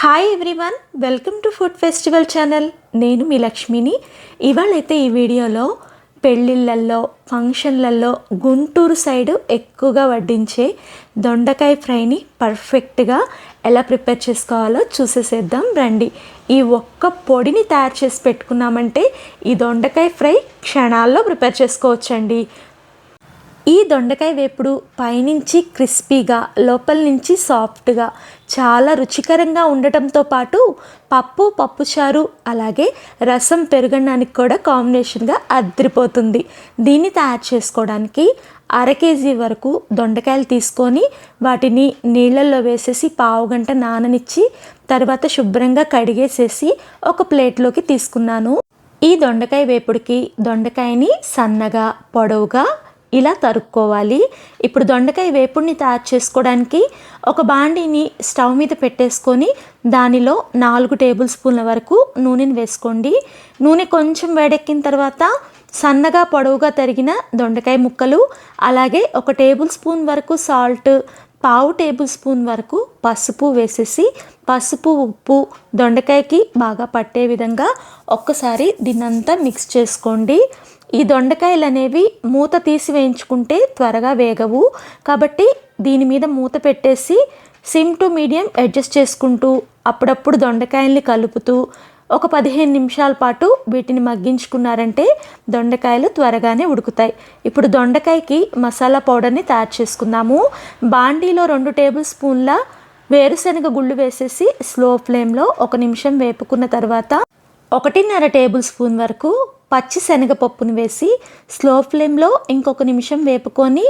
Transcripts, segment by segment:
Hi everyone, welcome to food festival channel. నేను మీ లక్ష్మిని. ఇవాళైతే ఈ వీడియోలో పెళ్ళిళ్ళల్లో ఫంక్షన్లలో గుంటూరు సైడు ఎక్కువగా వడ్డించే దొండకాయ ఫ్రైని పర్ఫెక్ట్గా ఎలా ప్రిపేర్ చేసుకోవాలో చూసేసేద్దాం రండి. ఈ ఒక్క పొడిని తయారు చేసి పెట్టుకున్నామంటే ఈ దొండకాయ ఫ్రై క్షణాల్లో ప్రిపేర్ చేసుకోవచ్చండి. ఈ దొండకాయ వేపుడు పైనుంచి క్రిస్పీగా లోపల నుంచి సాఫ్ట్గా చాలా రుచికరంగా ఉండటంతో పాటు పప్పుచారు అలాగే రసం పెరుగన్నానికి కూడా కాంబినేషన్గా అదిరిపోతుంది. దీన్ని తయారు చేసుకోవడానికి 1/2 కేజీ వరకు దొండకాయలు తీసుకొని వాటిని నీళ్ళల్లో వేసేసి పావుగంట నాననిచ్చి తర్వాత శుభ్రంగా కడిగేసేసి ఒక ప్లేట్లోకి తీసుకున్నాను. ఈ దొండకాయ వేపుడికి దొండకాయని సన్నగా పొడవుగా ఇలా తరుక్కోవాలి. ఇప్పుడు దొండకాయ వేపుడిని తయారు చేసుకోవడానికి ఒక బాండీని స్టవ్ మీద పెట్టేసుకొని దానిలో 4 టేబుల్ స్పూన్ల వరకు నూనెని వేసుకోండి. నూనె కొంచెం వేడెక్కిన తర్వాత సన్నగా పొడవుగా తరిగిన దొండకాయ ముక్కలు, అలాగే 1 టేబుల్ స్పూన్ వరకు సాల్ట్, 1/2 టేబుల్ స్పూన్ వరకు పసుపు వేసేసి పసుపు ఉప్పు దొండకాయకి బాగా పట్టే విధంగా ఒక్కసారి దీన్నంతా మిక్స్ చేసుకోండి. ఈ దొండకాయలు అనేవి మూత తీసి వేయించుకుంటే త్వరగా వేగవు, కాబట్టి దీని మీద మూత పెట్టేసి సిమ్ టు మీడియం అడ్జస్ట్ చేసుకుంటూ అప్పుడప్పుడు దొండకాయల్ని కలుపుతూ ఒక 15 నిమిషాల పాటు వీటిని మగ్గించుకున్నారంటే దొండకాయలు త్వరగానే ఉడుకుతాయి. ఇప్పుడు దొండకాయకి మసాలా పౌడర్ని తయారు చేసుకుందాము. బాండీలో 2 టేబుల్ స్పూన్ల వేరుశనగ గుళ్ళు వేసేసి స్లో ఫ్లేమ్లో 1 నిమిషం వేపుకున్న తర్వాత 1.5 టేబుల్ స్పూన్ వరకు పచ్చి శనగపప్పును వేసి స్లో ఫ్లేమ్లో ఇంకొక నిమిషం వేపుకొని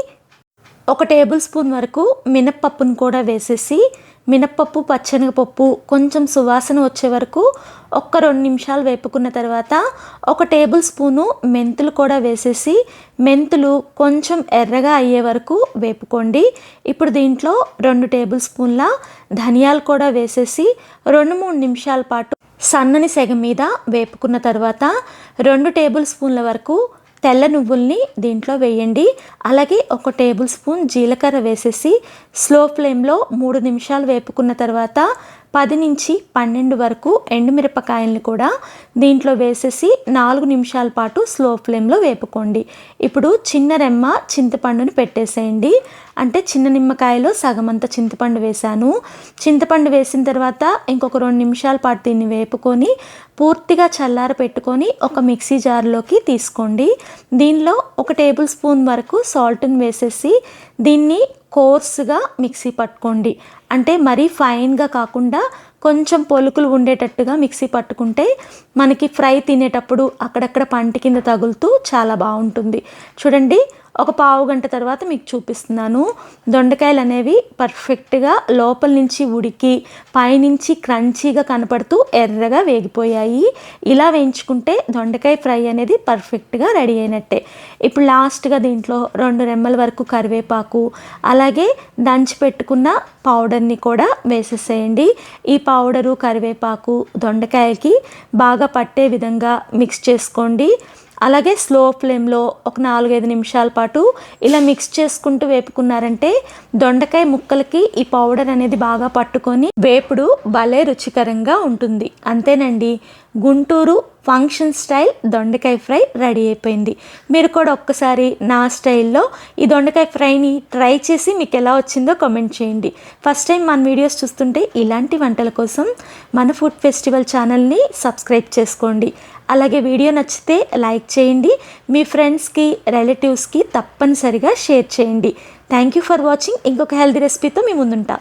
1 టేబుల్ స్పూన్ వరకు మినప్పప్పును కూడా వేసేసి మినప్పప్పు పచ్చెనగపప్పు కొంచెం సువాసన వచ్చే వరకు 1-2 నిమిషాలు వేపుకున్న తర్వాత 1 టేబుల్ స్పూను మెంతులు కూడా వేసేసి మెంతులు కొంచెం ఎర్రగా అయ్యే వరకు వేపుకోండి. ఇప్పుడు దీంట్లో 2 టేబుల్ స్పూన్ల ధనియాలు కూడా వేసేసి 2-3 నిమిషాల పాటు సన్నని సెగ మీద వేపుకున్న తర్వాత 2 టేబుల్ స్పూన్ల వరకు తెల్ల నువ్వుల్ని దీంట్లో వేయండి. అలాగే 1 టేబుల్ స్పూన్ జీలకర్ర వేసేసి స్లో ఫ్లేమ్లో 3 నిమిషాలు వేపుకున్న తర్వాత 10 నుంచి 12 వరకు ఎండుమిరపకాయలను కూడా దీంట్లో వేసేసి 4 నిమిషాల పాటు స్లో ఫ్లేమ్లో వేపుకోండి. ఇప్పుడు చిన్న రెమ్మ చింతపండుని పెట్టేసేయండి. అంటే చిన్న నిమ్మకాయలో సగమంత చింతపండు వేశాను. చింతపండు వేసిన తర్వాత ఇంకొక 2 నిమిషాల పాటు దీన్ని వేపుకొని పూర్తిగా చల్లార పెట్టుకొని ఒక మిక్సీ జార్లోకి తీసుకోండి. దీనిలో 1 టేబుల్ స్పూన్ వరకు సాల్ట్ని వేసేసి దీన్ని కోర్సుగా మిక్సీ పట్టుకోండి. అంటే మరీ ఫైన్గా కాకుండా కొంచెం పొలుకులు ఉండేటట్టుగా మిక్సీ పట్టుకుంటే మనకి ఫ్రై తినేటప్పుడు అక్కడక్కడ పంట కింద తగులుతూ చాలా బాగుంటుంది. చూడండి, ఒక పావు గంట తర్వాత మీకు చూపిస్తున్నాను. దొండకాయలు అనేవి పర్ఫెక్ట్గా లోపల నుంచి ఉడికి పైనుంచి క్రంచీగా కనపడుతూ ఎర్రగా వేగిపోయాయి. ఇలా వేయించుకుంటే దొండకాయ ఫ్రై అనేది పర్ఫెక్ట్గా రెడీ అయినట్టే. ఇప్పుడు లాస్ట్గా దీంట్లో 2 రెమ్మల వరకు కరివేపాకు అలాగే దంచి పెట్టుకున్న పౌడర్ని కూడా వేసేసేయండి. ఈ పౌడరు కరివేపాకు దొండకాయకి బాగా పట్టే విధంగా మిక్స్ చేసుకోండి. అలాగే స్లో ఫ్లేమ్లో ఒక 4-5 నిమిషాల పాటు ఇలా మిక్స్ చేసుకుంటూ వేపుకున్నారంటే దొండకాయ ముక్కలకి ఈ పౌడర్ అనేది బాగా పట్టుకొని వేపుడు భలే రుచికరంగా ఉంటుంది. అంతేనండి, గుంటూరు ఫంక్షన్ స్టైల్ దొండకాయ ఫ్రై రెడీ అయిపోయింది. మీరు కూడా ఒక్కసారి నా స్టైల్లో ఈ దొండకాయ ఫ్రైని ట్రై చేసి మీకు ఎలా వచ్చిందో కామెంట్ చేయండి. ఫస్ట్ టైం మన వీడియోస్ చూస్తుంటే ఇలాంటి వంటల కోసం మన ఫుడ్ ఫెస్టివల్ ఛానల్ని సబ్స్క్రైబ్ చేసుకోండి. అలాగే వీడియో నచ్చితే లైక్ చేయండి. మీ ఫ్రెండ్స్కి రిలేటివ్స్కి తప్పనిసరిగా షేర్ చేయండి. Thank you for watching. ఇంకొక హెల్తీ రెసిపీతో మీ ముందుంటా.